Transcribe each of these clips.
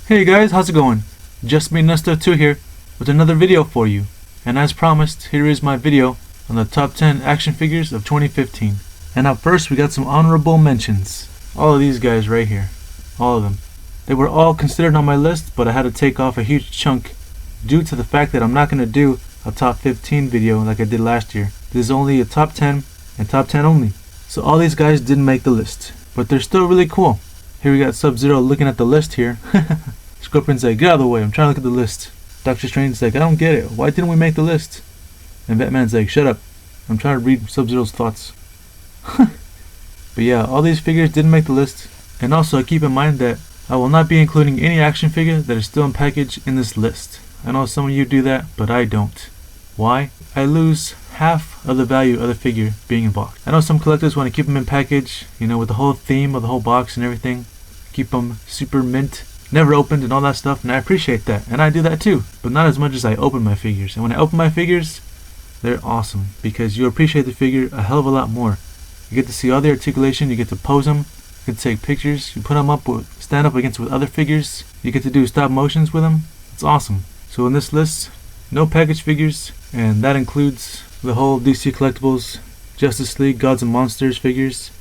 Hey guys, how's it going? Just me Nusto2 here with another video for you. And as promised, here is my video on the top 10 action figures of 2015. And up first we got some honorable mentions. All of these guys right here. All of them. They were all considered on my list, but I had to take off a huge chunk due to the fact that I'm not going to do a top 15 video like I did last year. This is only a top 10 and top 10 only. So all these guys didn't make the list, but they're still really cool. Here we got Sub-Zero looking at the list here. Scorpion's like, get out of the way, I'm trying to look at the list. Doctor Strange's like, I don't get it, why didn't we make the list? And Batman's like, shut up, I'm trying to read Sub-Zero's thoughts. But yeah, all these figures didn't make the list. And also keep in mind that I will not be including any action figure that is still in package in this list. I know some of you do that, but I don't. Why? I lose half of the value of the figure being in box. I know some collectors want to keep them in package, you know, with the whole theme of the whole box and everything. Keep them super mint, never opened and all that stuff, and I appreciate that. And I do that too, but not as much as I open my figures. And when I open my figures, they're awesome because you appreciate the figure a hell of a lot more. You get to see all the articulation, you get to pose them, you get to take pictures, you put them up, stand up against with other figures, you get to do stop motions with them. It's awesome. So in this list, no package figures, and that includes the whole DC Collectibles, Justice League, Gods and Monsters figures.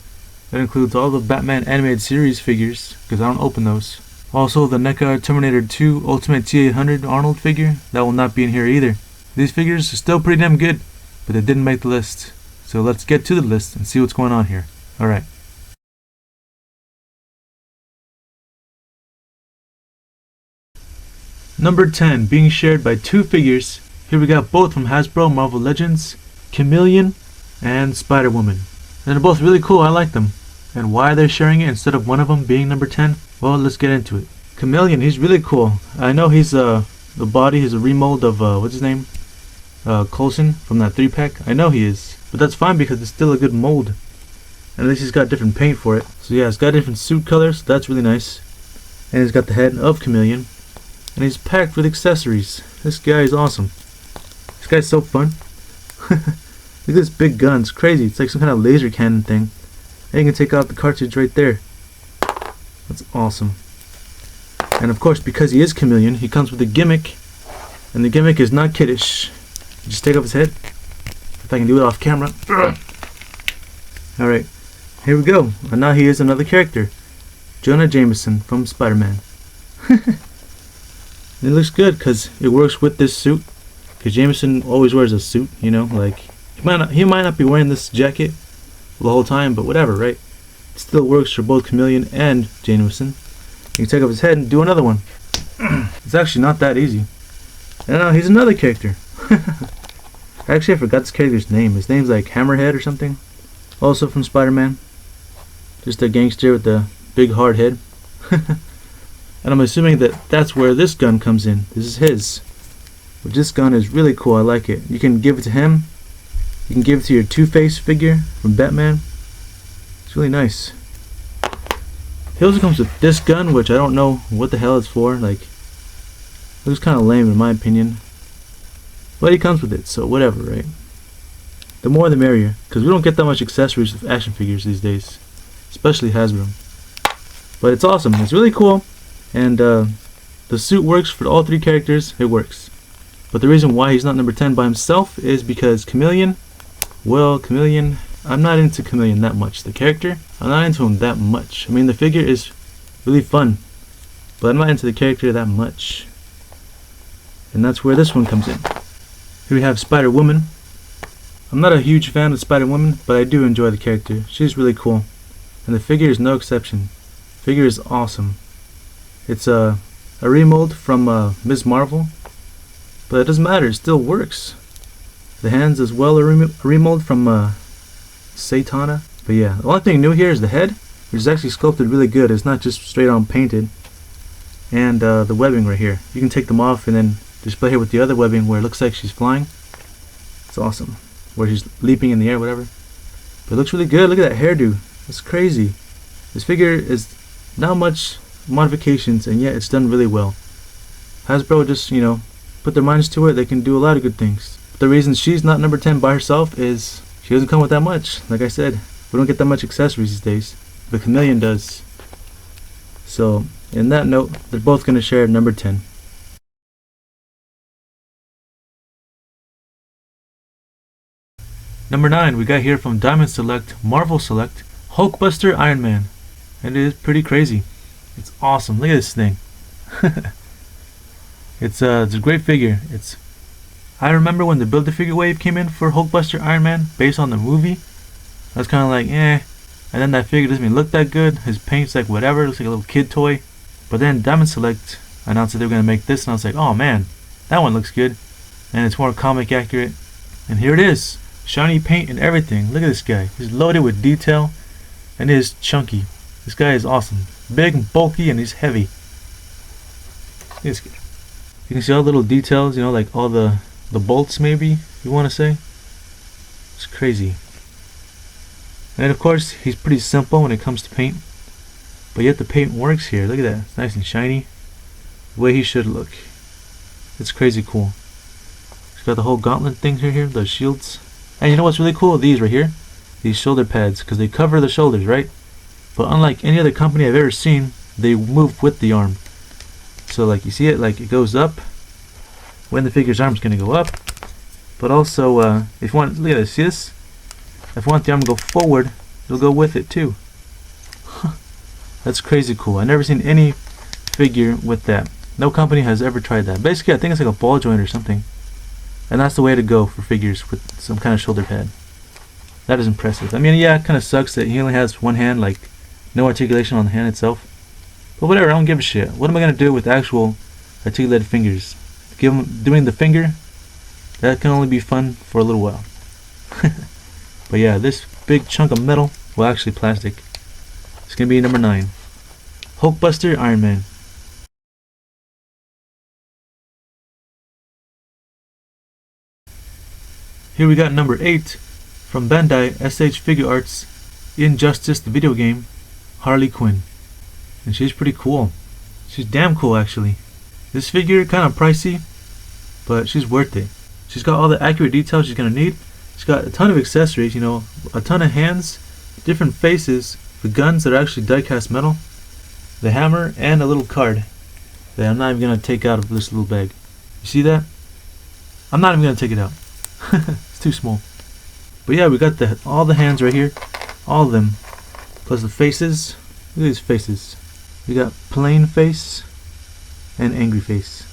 That includes all the Batman animated series figures, because I don't open those. Also the NECA Terminator 2 Ultimate T800 Arnold figure, that will not be in here either. These figures are still pretty damn good, but they didn't make the list. So let's get to the list and see what's going on here. Alright. Number 10, being shared by two figures. Here we got both from Hasbro Marvel Legends, Chameleon and Spider-Woman. And they're both really cool, I like them. And why they're sharing it instead of one of them being number 10? Well, let's get into it. Chameleon, he's really cool. I know he's the body is a remold of what's his name? Coulson from that 3-pack. I know he is. But that's fine because it's still a good mold. And at least he's got different paint for it. So yeah, it's got different suit colors, so that's really nice. And he's got the head of Chameleon. And he's packed with accessories. This guy is awesome. This guy's so fun. Look at this big gun, it's crazy. It's like some kind of laser cannon thing. And you can take out the cartridge right there. That's awesome. And of course, because he is Chameleon, he comes with a gimmick. And the gimmick is not kiddish. You just take off his head. If I can do it off camera. Alright, here we go. And now he is another character. Jonah Jameson from Spiderman. It looks good because it works with this suit. Because Jameson always wears a suit, you know, like he might not be wearing this jacket the whole time, but whatever, right? It still works for both Chameleon and Jameson. You can take off his head and do another one. It's actually not that easy. And now he's another character. Actually, I forgot this character's name. His name's like Hammerhead or something. Also from Spider-Man. Just a gangster with a big hard head. And I'm assuming that that's where this gun comes in. This is his. But this gun is really cool. I like it. You can give it to him. You can give it to your Two-Face figure from Batman. It's really nice. He also comes with this gun, which I don't know what the hell it's for. Like, it looks kind of lame in my opinion. But he comes with it, so whatever, right? The more the merrier, because we don't get that much accessories with action figures these days. Especially Hasbro. But it's awesome. It's really cool. And the suit works for all three characters. It works. But the reason why he's not number 10 by himself is because Chameleon, well, Chameleon, I'm not into Chameleon that much. The character, I'm not into him that much. I mean, the figure is really fun, but I'm not into the character that much. And that's where this one comes in. Here we have Spider-Woman. I'm not a huge fan of Spider-Woman, but I do enjoy the character. She's really cool. And the figure is no exception. The figure is awesome. It's a remold from Ms. Marvel. But it doesn't matter, it still works. The hands as well are remold from Satana. But yeah, the only thing new here is the head, which is actually sculpted really good. It's not just straight on painted. And the webbing right here. You can take them off and then display here with the other webbing where it looks like she's flying. It's awesome. Where she's leaping in the air, whatever. But it looks really good. Look at that hairdo. That's crazy. This figure is not much modifications, and yet it's done really well. Hasbro just, you know, put their minds to it. They can do a lot of good things. But the reason she's not number 10 by herself is she doesn't come with that much. Like I said, we don't get that much accessories these days. But Chameleon does. So in that note, they're both going to share number 10. Number 9, we got here from Diamond Select, Marvel Select, Hulkbuster Iron Man. And it is pretty crazy. It's awesome. Look at this thing. It's a great figure. I remember when the Build-A-Figure wave came in for Hulkbuster Iron Man based on the movie. I was kind of like, eh. And then that figure doesn't even look that good. His paint's like whatever. It looks like a little kid toy. But then Diamond Select announced that they were going to make this. And I was like, oh man, that one looks good. And it's more comic accurate. And here it is. Shiny paint and everything. Look at this guy. He's loaded with detail. And it is chunky. This guy is awesome. Big and bulky and he's heavy. This guy. You can see all the little details, you know, like all the bolts maybe, you want to say. It's crazy. And of course, he's pretty simple when it comes to paint. But yet the paint works here. Look at that. It's nice and shiny. The way he should look. It's crazy cool. He's got the whole gauntlet thing here, the shields. And you know what's really cool? These right here. These shoulder pads, because they cover the shoulders, right? But unlike any other company I've ever seen, they move with the arm. So like you see it, like it goes up when the figure's arm's gonna go up. But also, if you want, look at this, see this? If you want the arm to go forward, it'll go with it too. That's crazy cool. I've never seen any figure with that. No company has ever tried that. Basically, I think it's like a ball joint or something. And that's the way to go for figures with some kind of shoulder pad. That is impressive. I mean, yeah, it kind of sucks that he only has one hand, like no articulation on the hand itself. But whatever, I don't give a shit. What am I going to do with actual articulated fingers? Doing the finger, that can only be fun for a little while. But yeah, this big chunk of metal, well actually plastic, it's going to be number 9. Hulkbuster Iron Man. Here we got number 8 from Bandai SH Figure Arts, Injustice the video game, Harley Quinn. And she's pretty cool. She's damn cool actually. This figure kind of pricey, but she's worth it. She's got all the accurate details she's gonna need. She's got a ton of accessories, you know, a ton of hands, different faces, the guns that are actually die-cast metal, the hammer, and a little card that I'm not even gonna take out of this little bag. You see that? I'm not even gonna take it out. It's too small. But yeah, we got all the hands right here, all of them, plus the faces. Look at these faces. We got plain face and angry face.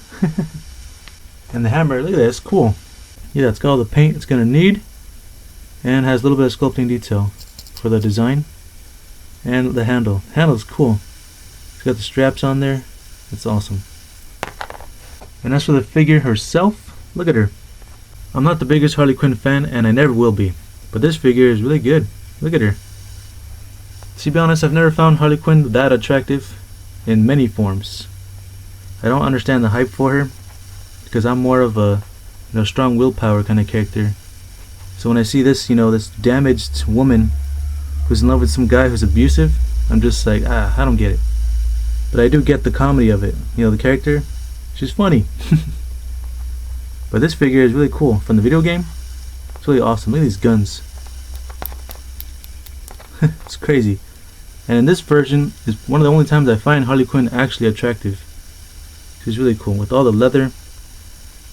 And the hammer, look at that, it's cool. Yeah, it's got all the paint it's gonna need, and has a little bit of sculpting detail for the design. And the handle. Handle's cool. It's got the straps on there. It's awesome. And as for the figure herself, look at her. I'm not the biggest Harley Quinn fan, and I never will be. But this figure is really good. Look at her. To be honest, I've never found Harley Quinn that attractive in many forms. I don't understand the hype for her, because I'm more of a strong willpower kind of character. So when I see this, this damaged woman who's in love with some guy who's abusive, I'm just like, I don't get it. But I do get the comedy of it. The character, she's funny. But this figure is really cool. From the video game, it's really awesome. Look at these guns. It's crazy. And in this version is one of the only times I find Harley Quinn actually attractive. She's really cool with all the leather,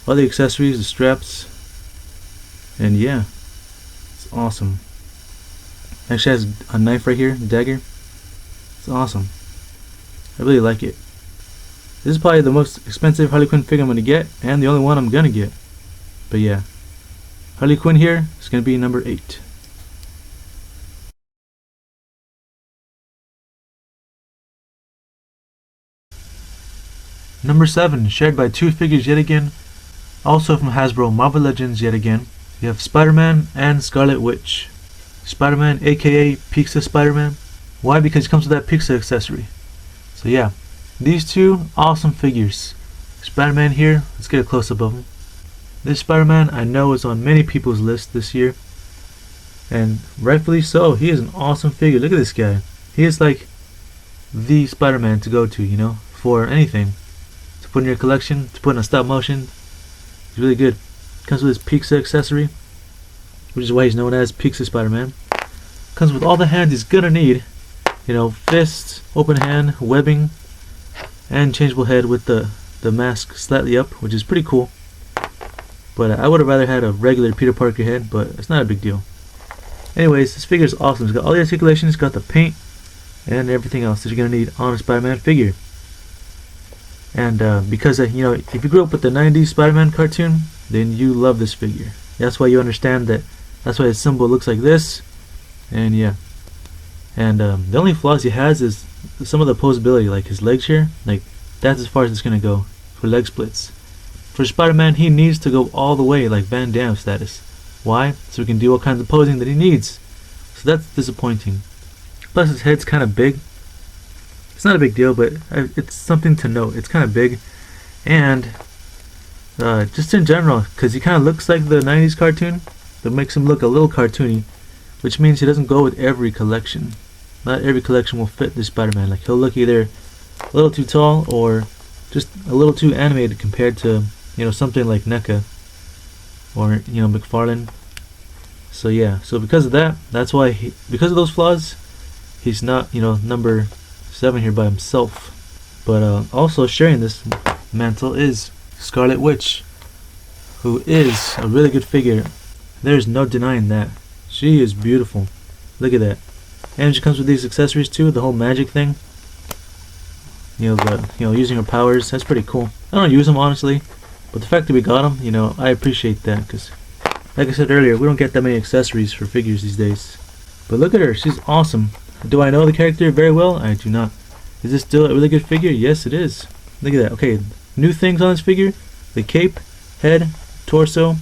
all the accessories, the straps, and yeah, it's awesome. Actually has a knife right here, a dagger. It's awesome. I really like it. This is probably the most expensive Harley Quinn figure I'm going to get, and the only one I'm going to get. But yeah, Harley Quinn here is going to be number 8. Number 7, shared by 2 figures yet again, also from Hasbro Marvel Legends yet again. You have Spider-Man and Scarlet Witch. Spider-Man, aka Pizza Spider-Man. Why? Because he comes with that pizza accessory. So yeah, these 2 awesome figures. Spider-Man here, let's get a close-up of him. This Spider-Man I know is on many people's list this year, and rightfully so. He is an awesome figure. Look at this guy. He is like the Spider-Man to go to, for anything. To put in your collection, to put in a stop motion. He's really good. Comes with his pizza accessory, which is why he's known as Pizza Spider-Man. Comes with all the hands he's gonna need. Fists, open hand, webbing, and changeable head with the mask slightly up, which is pretty cool. But I would have rather had a regular Peter Parker head, but it's not a big deal. Anyways, this figure is awesome. It's got all the articulations, it's got the paint, and everything else that you're gonna need on a Spider-Man figure. And because you know, if you grew up with the '90s Spider-Man cartoon, then you love this figure. That's why you understand that. That's why his symbol looks like this. And yeah. And the only flaws he has is some of the posability, like his legs here. Like that's as far as it's gonna go for leg splits. For Spider-Man, he needs to go all the way, like Van Damme status. Why? So he can do all kinds of posing that he needs. So that's disappointing. Plus his head's kind of big. It's not a big deal, but it's something to note. It's kind of big. And just in general, because he kind of looks like the '90s cartoon, that makes him look a little cartoony, which means he doesn't go with every collection. Not every collection will fit this Spider-Man. Like he'll look either a little too tall or just a little too animated compared to, you know, something like NECA or, you know, McFarlane. So yeah, so because of that, that's why because of those flaws, he's not, you know, number 7 here by himself. But also sharing this mantle is Scarlet Witch, who is a really good figure. There's no denying that. She is beautiful. Look at that. And she comes with these accessories too, the whole magic thing. You know, using her powers. That's pretty cool. I don't use them honestly, but the fact that we got them, you know, I appreciate that, because like I said earlier, we don't get that many accessories for figures these days. But look at her, she's awesome. Do I know the character very well? I do not. Is this still a really good figure? Yes, it is. Look at that. Okay, new things on this figure: the cape, head, torso,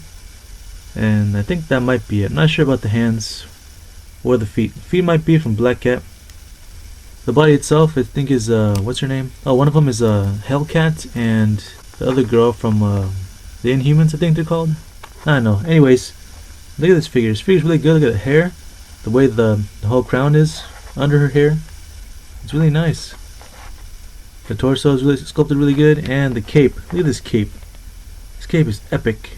and I think that might be it. I'm not sure about the hands or the feet. Feet might be from Black Cat. The body itself, I think, is what's her name? Oh, one of them is Hellcat, and the other girl from the Inhumans, I think they're called. I don't know. Anyways, look at this figure. This figure's really good. Look at the hair, the way the whole crown is under her hair. It's really nice. The torso is really sculpted really good, and the cape. Look at this cape. This cape is epic,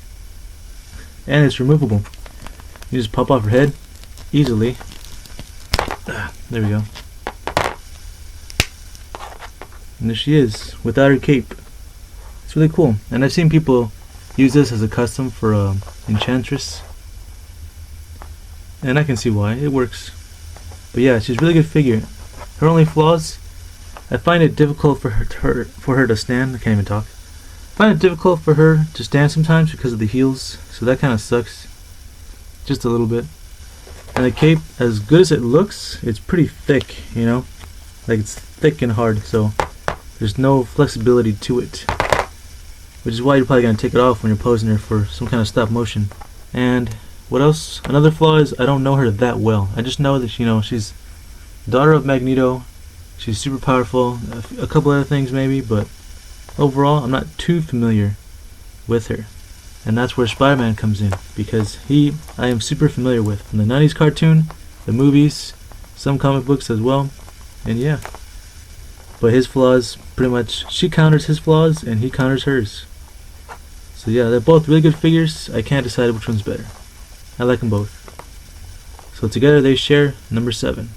and it's removable. You just pop off her head easily. There we go. And there she is, without her cape. It's really cool. And I've seen people use this as a custom for Enchantress, and I can see why. It works. But yeah, she's a really good figure. Her only flaws, I find it difficult for her to stand. I can't even talk. I find it difficult for her to stand sometimes because of the heels, so that kind of sucks. Just a little bit. And the cape, as good as it looks, it's pretty thick, you know? Like, it's thick and hard, so there's no flexibility to it. Which is why you're probably going to take it off when you're posing her for some kind of stop motion. And what else? Another flaw is I don't know her that well. I just know that, you know, she's daughter of Magneto. She's super powerful. A couple other things maybe, but overall I'm not too familiar with her. And that's where Spider-Man comes in, because I am super familiar with, from the '90s cartoon, the movies, some comic books as well, and yeah. But his flaws, pretty much, she counters his flaws and he counters hers. So yeah, they're both really good figures. I can't decide which one's better. I like them both. So together they share number 7.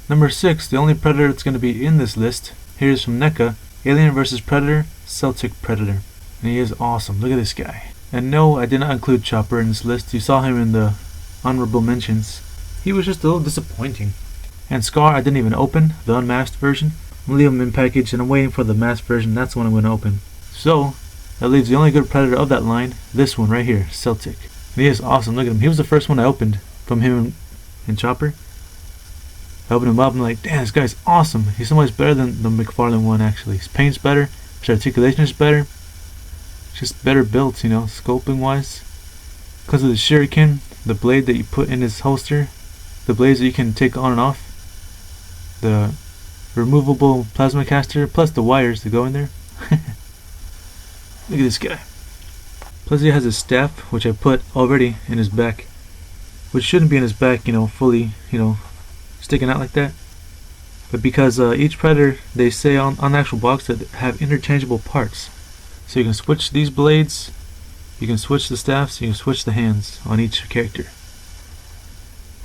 Number 6, the only Predator that's going to be in this list. Here is from NECA, Alien vs. Predator, Celtic Predator. And he is awesome. Look at this guy. And no, I did not include Chopper in this list. You saw him in the honorable mentions. He was just a little disappointing. And Scar, I didn't even open, the unmasked version. I'm going to leave him in package, and I'm waiting for the masked version. That's the one I'm going to open. So, that leaves the only good Predator of that line, this one right here, Celtic. And he is awesome. Look at him. He was the first one I opened from him and Chopper. I opened him up and I'm like, damn, this guy's awesome. He's so much better than the McFarlane one, actually. His paint's better, his articulation is better. Just better built, you know, sculpting wise. Because of the shuriken, the blade that you put in his holster, the blades that you can take on and off, the removable plasma caster, plus the wires that go in there. Look at this guy. Plus he has his staff, which I put already in his back, which shouldn't be in his back, you know, fully, you know, sticking out like that. But because each Predator, they say on the actual box that have interchangeable parts. So you can switch these blades, you can switch the staffs, you can switch the hands on each character.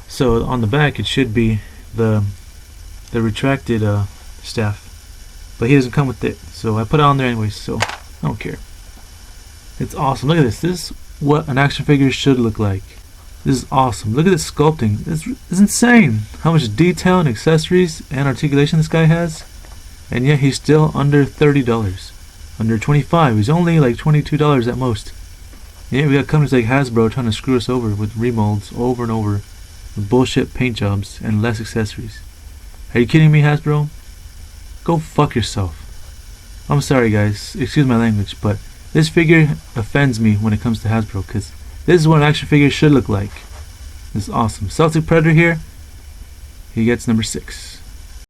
So on the back it should be the retracted staff, but he doesn't come with it, so I put it on there anyway, so I don't care. It's awesome. Look at this. This is what an action figure should look like. This is awesome. Look at this sculpting. This is insane. How much detail and accessories and articulation this guy has, and yet he's still under $30. Under $25. He's only like $22 at most. Yeah, we got companies like Hasbro trying to screw us over with remolds over and over, with bullshit paint jobs and less accessories. Are you kidding me, Hasbro? Go fuck yourself. I'm sorry guys, excuse my language, but this figure offends me when it comes to Hasbro, because this is what an action figure should look like. This is awesome. NECA Predator here, he gets number 6.